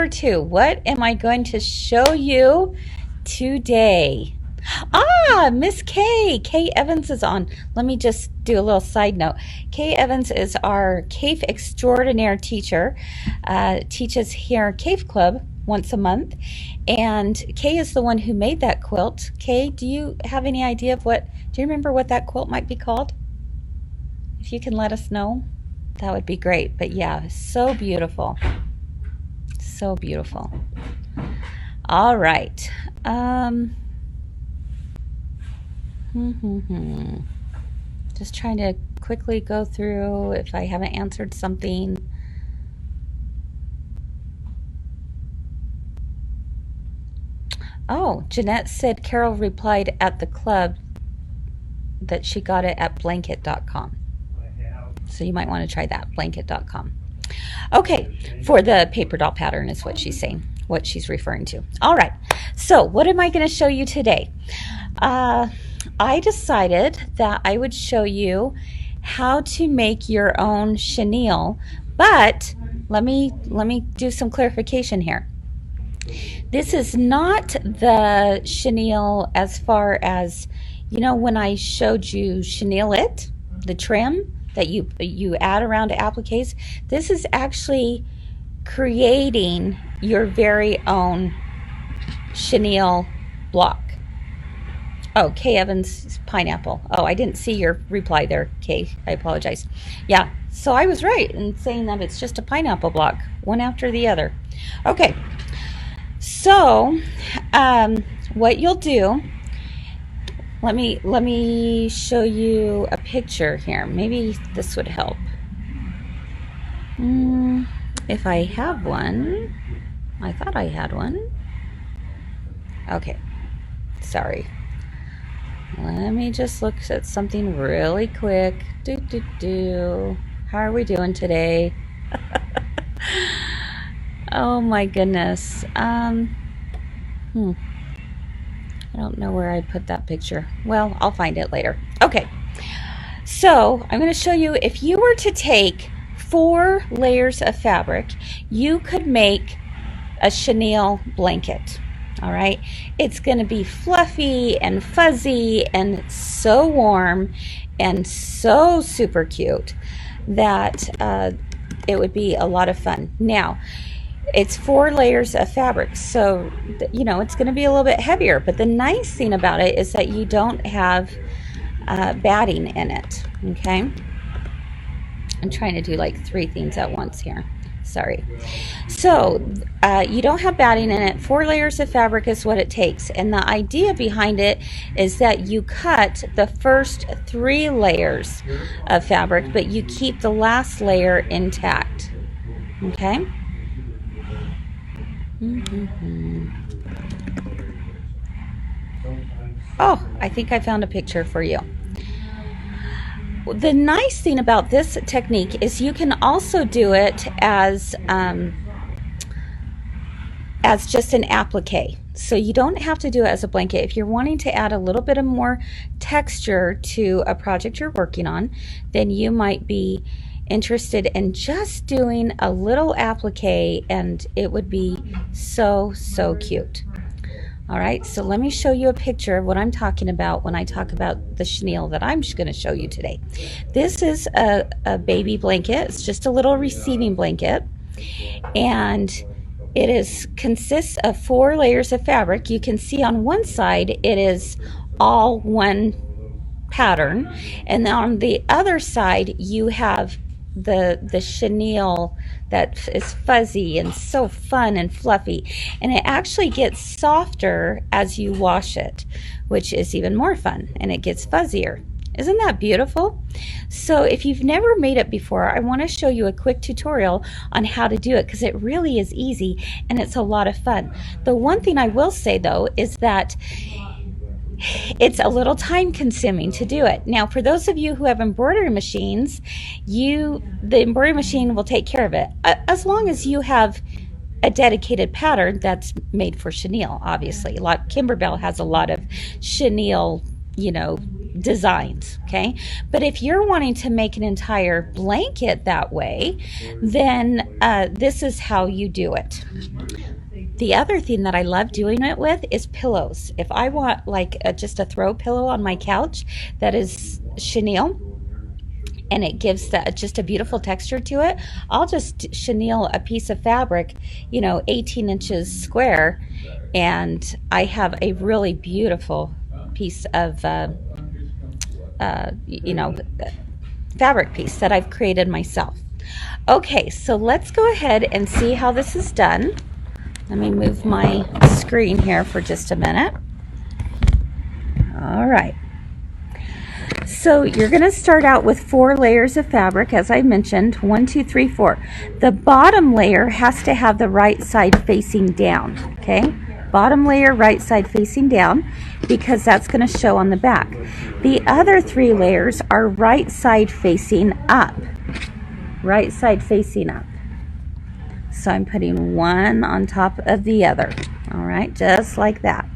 number 2. What am I going to show you today? Miss Kay Evans is on. Let me just do a little side note. Kay Evans is our cave extraordinaire teacher, teaches here at Cave Club once a month, and Kay is the one who made that quilt. Kay, do you have any idea of do you remember what that quilt might be called? If you can let us know, that would be great. But yeah, so beautiful. So beautiful. All right. Just trying to quickly go through if I haven't answered something. Oh, Jeanette said Carol replied at the club that she got it at blanket.com. So you might want to try that, blanket.com. Okay, for the paper doll pattern is what she's saying, what she's referring to. All right, so what am I going to show you today? I decided that I would show you how to make your own chenille, but let me do some clarification here. This is not the chenille as far as, you know, when I showed you chenille it, the trim that you add around to appliques. This is actually creating your very own chenille block. Oh, Kay Evans, pineapple. Oh, I didn't see your reply there, Kay. I apologize. Yeah, so I was right in saying that it's just a pineapple block, one after the other. Okay, so what you'll do, let me show you a picture here. Maybe this would help. If I have one. I thought I had one. Okay, sorry. Let me just look at something really quick. How are we doing today? Oh my goodness. I don't know where I put that picture. Well, I'll find it later. Okay, so I'm going to show you, if you were to take 4 layers of fabric, you could make a chenille blanket. All right, it's going to be fluffy and fuzzy and so warm and so super cute that it would be a lot of fun. Now, it's 4 layers of fabric, so you know it's going to be a little bit heavier, but the nice thing about it is that you don't have batting in it. Okay, I'm trying to do like 3 things at once here. Sorry. So you don't have batting in it. 4 layers of fabric is what it takes, and the idea behind it is that you cut the first 3 layers of fabric, but you keep the last layer intact. Okay. Oh, I think I found a picture for you. The nice thing about this technique is you can also do it as just an applique. So you don't have to do it as a blanket. If you're wanting to add a little bit of more texture to a project you're working on, then you might be interested in just doing a little applique, and it would be so cute. All right, so let me show you a picture of what I'm talking about when I talk about the chenille that I'm going to show you today. This is a baby blanket. It's just a little receiving blanket, and it consists of 4 layers of fabric. You can see on one side it is all one pattern, and then on the other side you have the chenille that is fuzzy and so fun and fluffy, and it actually gets softer as you wash it, which is even more fun, and it gets fuzzier. Isn't that beautiful? So if you've never made it before, I want to show you a quick tutorial on how to do it, because it really is easy and it's a lot of fun. The one thing I will say though is that it's a little time consuming to do it. Now, for those of you who have embroidery machines, the embroidery machine will take care of it, as long as you have a dedicated pattern that's made for chenille. Obviously, Kimberbell has a lot of chenille, you know, designs, okay? But if you're wanting to make an entire blanket that way, then this is how you do it. The other thing that I love doing it with is pillows. If I want like just a throw pillow on my couch that is chenille, and it gives just a beautiful texture to it, I'll just chenille a piece of fabric, 18 inches square, and I have a really beautiful piece of, fabric piece that I've created myself. Okay, so let's go ahead and see how this is done. Let me move my screen here for just a minute. All right. So you're going to start out with 4 layers of fabric, as I mentioned, 1, 2, 3, 4. The bottom layer has to have the right side facing down, okay? Bottom layer, right side facing down, because that's going to show on the back. The other 3 layers are right side facing up. Right side facing up. So I'm putting one on top of the other, all right, just like that.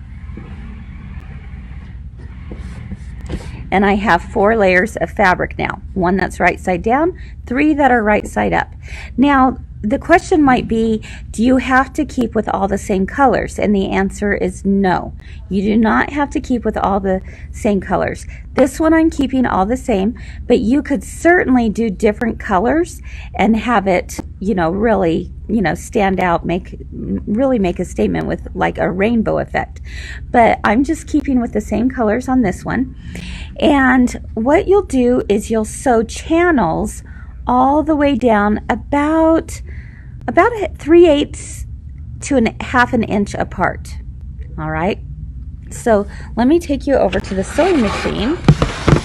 And I have 4 layers of fabric now. 1 that's right side down, 3 that are right side up. Now, the question might be, do you have to keep with all the same colors? And the answer is no. You do not have to keep with all the same colors. This one I'm keeping all the same, but you could certainly do different colors and have it, really, stand out, really make a statement with like a rainbow effect. But I'm just keeping with the same colors on this one. And what you'll do is you'll sew channels all the way down about 3/8 to ½ an inch apart. All right. So let me take you over to the sewing machine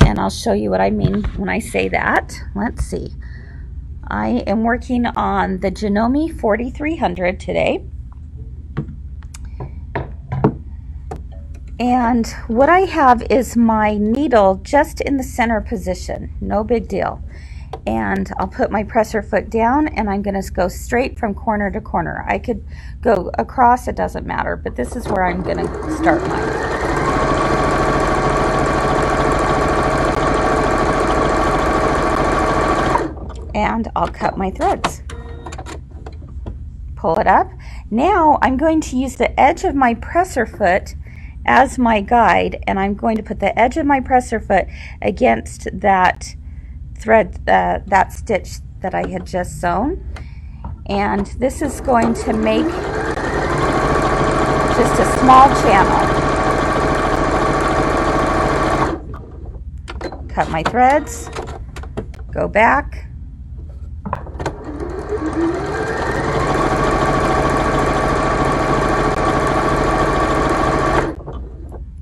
and I'll show you what I mean when I say that. Let's see. I am working on the Janome 4300 today. And what I have is my needle just in the center position. No big deal. And I'll put my presser foot down and I'm going to go straight from corner to corner. I could go across, it doesn't matter, but this is where I'm going to start mine. And I'll cut my threads. Pull it up. Now I'm going to use the edge of my presser foot as my guide, and I'm going to put the edge of my presser foot against that thread, that stitch that I had just sewn, and this is going to make just a small channel. Cut my threads, go back,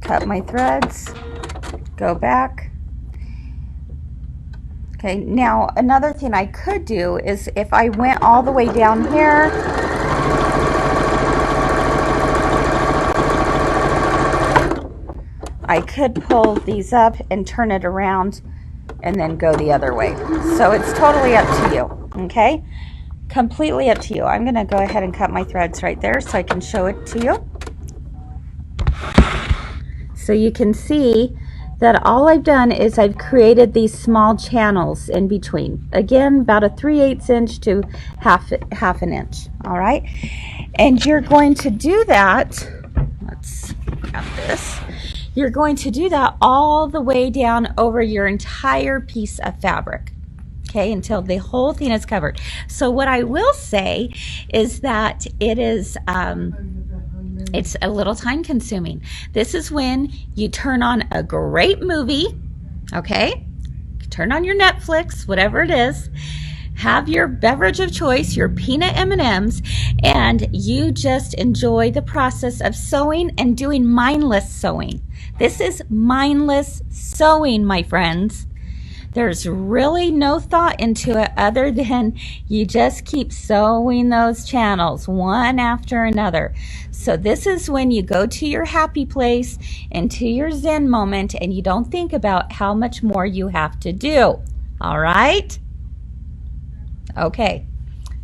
cut my threads, go back. Okay, now another thing I could do is if I went all the way down here, I could pull these up and turn it around and then go the other way. So it's totally up to you, okay? Completely up to you. I'm gonna go ahead and cut my threads right there so I can show it to you. So you can see that all I've done is I've created these small channels in between. Again, about a 3/8 inch to half an inch, all right? And you're going to do that, let's grab this. You're going to do that all the way down over your entire piece of fabric, okay, until the whole thing is covered. So what I will say is that it is, it's a little time consuming. This is when you turn on a great movie, okay? Turn on your Netflix, whatever it is. Have your beverage of choice, your peanut M&Ms, and you just enjoy the process of sewing and doing mindless sewing. This is mindless sewing, my friends. There's really no thought into it other than you just keep sewing those channels one after another. So this is when you go to your happy place and to your Zen moment and you don't think about how much more you have to do. All right? Okay.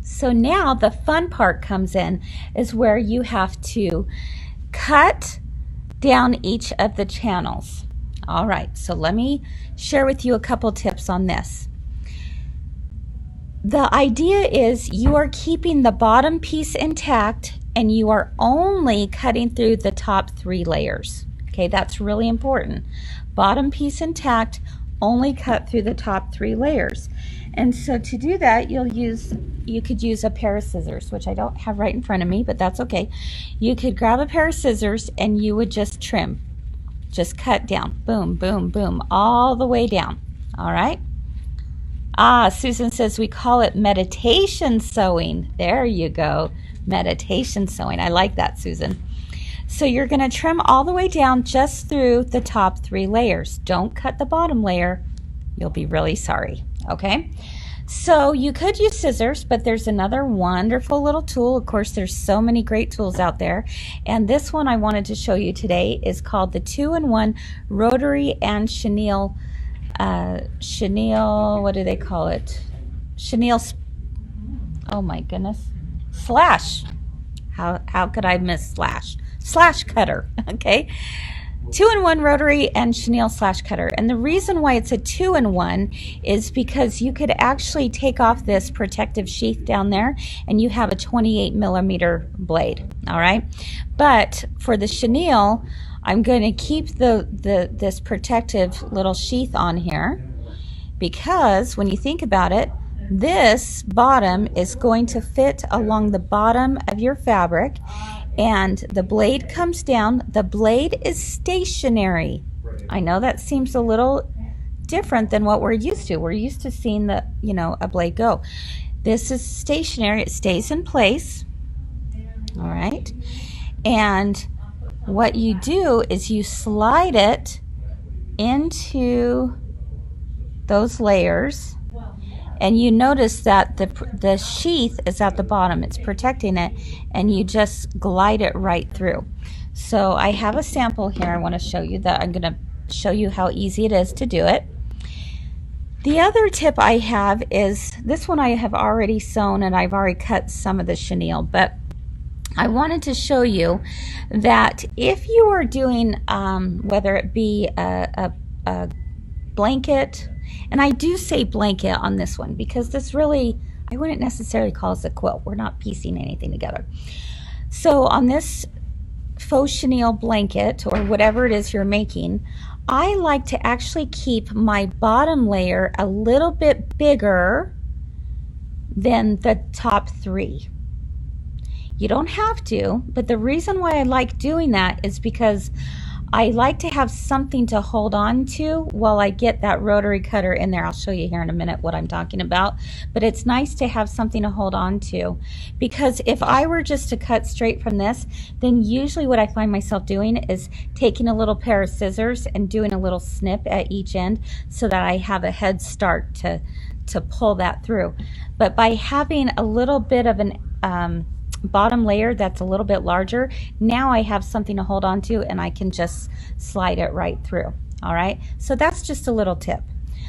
So now the fun part comes in is where you have to cut down each of the channels. All right, so let me share with you a couple tips on this. The idea is you are keeping the bottom piece intact and you are only cutting through the top 3 layers. Okay, that's really important. Bottom piece intact, only cut through the top 3 layers. And so to do that, you could use a pair of scissors, which I don't have right in front of me, but that's okay. You could grab a pair of scissors and you would just trim. Just cut down, boom, boom, boom, all the way down. All right. Susan says we call it meditation sewing. There you go, meditation sewing. I like that, Susan. So you're going to trim all the way down just through the top 3 layers. Don't cut the bottom layer. You'll be really sorry. Okay. So you could use scissors, but there's another wonderful little tool. Of course, there's so many great tools out there. And this one I wanted to show you today is called the 2-in-1 Rotary and Chenille, what do they call it? Chenille, oh my goodness, slash. How could I miss slash? Slash cutter, okay? 2-in-1 rotary and chenille slash cutter. And the reason why it's a 2-in-1 is because you could actually take off this protective sheath down there and you have a 28mm blade, all right? But for the chenille, I'm going to keep this protective little sheath on here because when you think about it, this bottom is going to fit along the bottom of your fabric and the blade comes down. The blade is stationary. I know that seems a little different than what we're used to. We're used to seeing a blade go. This is stationary. It stays in place. All right. And what you do is you slide it into those layers. And you notice that the sheath is at the bottom. It's protecting it, and you just glide it right through. So I have a sample here I want to show you that I'm going to show you how easy it is to do it. The other tip I have is this one I have already sewn, and I've already cut some of the chenille, but I wanted to show you that if you are doing, whether it be a blanket, and I do say blanket on this one because this really, I wouldn't necessarily call this a quilt. We're not piecing anything together. So on this faux chenille blanket or whatever it is you're making, I like to actually keep my bottom layer a little bit bigger than the top 3. You don't have to, but the reason why I like doing that is because I like to have something to hold on to while I get that rotary cutter in there. I'll show you here in a minute what I'm talking about, but it's nice to have something to hold on to, because if I were just to cut straight from this, then usually what I find myself doing is taking a little pair of scissors and doing a little snip at each end so that I have a head start to pull that through. But by having a little bit of an bottom layer that's a little bit larger, now I have something to hold on to and I can just slide it right through. All right, so that's just a little tip.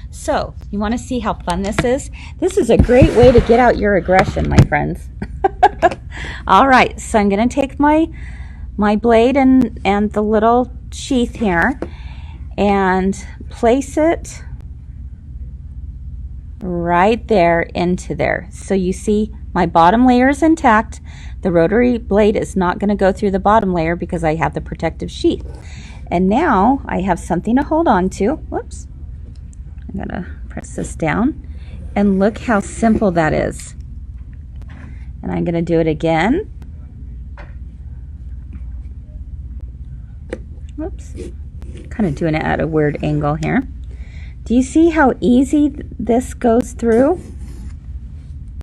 So you want to see how fun this is? This is a great way to get out your aggression, my friends. All right, so I'm going to take my blade and the little sheath here and place it right there into there. So you see my bottom layer is intact. The rotary blade is not going to go through the bottom layer because I have the protective sheath. And now I have something to hold on to. Whoops. I'm going to press this down. And look how simple that is. And I'm going to do it again. Whoops. Kind of doing it at a weird angle here. Do you see how easy this goes through?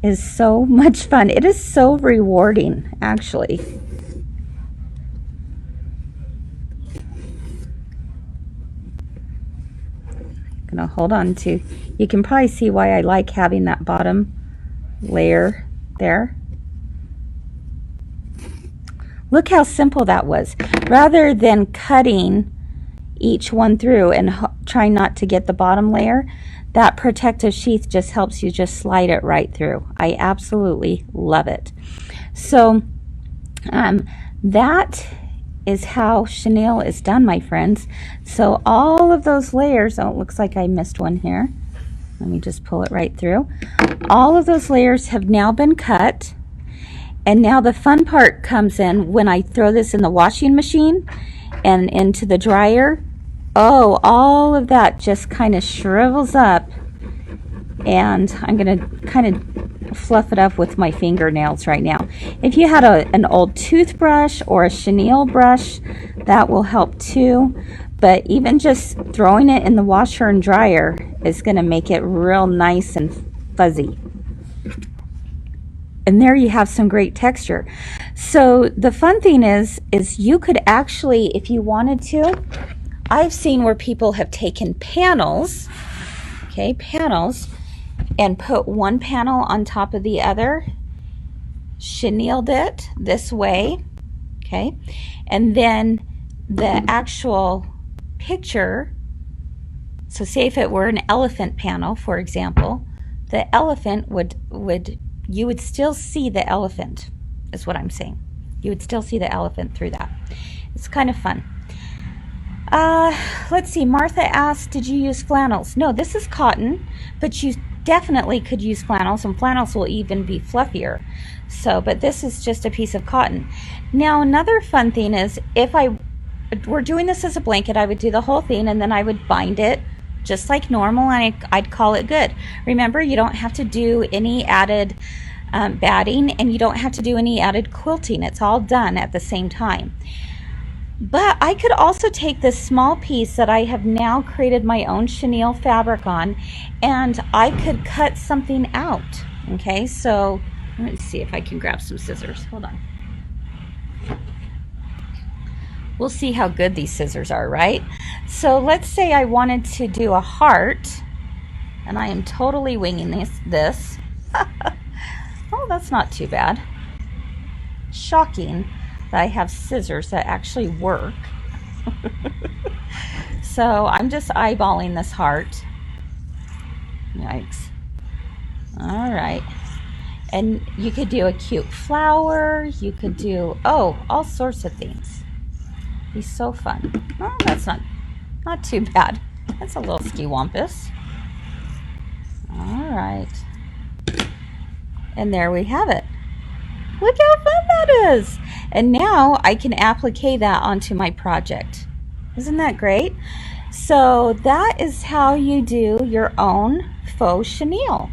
It is so much fun. It is so rewarding, actually. I'm gonna hold on to, you can probably see why I like having that bottom layer there. Look how simple that was. Rather than cutting each one through and trying not to get the bottom layer, that protective sheath just helps you just slide it right through. I absolutely love it. So that is how chenille is done, my friends. So all of those layers, oh, it looks like I missed one here. Let me just pull it right through. All of those layers have now been cut. And now the fun part comes in when I throw this in the washing machine and into the dryer. Oh, all of that just kind of shrivels up. And I'm going to kind of fluff it up with my fingernails right now. If you had an old toothbrush or a chenille brush, that will help too. But even just throwing it in the washer and dryer is going to make it real nice and fuzzy. And there you have some great texture. So the fun thing is you could actually, if you wanted to, I've seen where people have taken panels, okay, panels, and put one panel on top of the other, chenilled it this way, okay, and then the actual picture, so say if it were an elephant panel, for example, the elephant you would still see the elephant, is what I'm saying. You would still see the elephant through that. It's kind of fun. Let's see, Martha asked, did you use flannels? No, this is cotton, but you definitely could use flannels, and flannels will even be fluffier. So, but this is just a piece of cotton. Now, another fun thing is if I were doing this as a blanket, I would do the whole thing and then I would bind it just like normal, and I'd call it good. Remember, you don't have to do any added batting, and you don't have to do any added quilting. It's all done at the same time. But I could also take this small piece that I have now created my own chenille fabric on, and I could cut something out. Okay, so let me see if I can grab some scissors. Hold on. We'll see how good these scissors are, right? So let's say I wanted to do a heart, and I am totally winging this. Oh, that's not too bad. Shocking that I have scissors that actually work. So I'm just eyeballing this heart. Yikes. All right. And you could do a cute flower. You could do, oh, all sorts of things. Be so fun. Oh, that's not too bad. That's a little ski-wampus. All right. And there we have it. Look how fun that is. And now I can applique that onto my project. Isn't that great? So that is how you do your own faux chenille.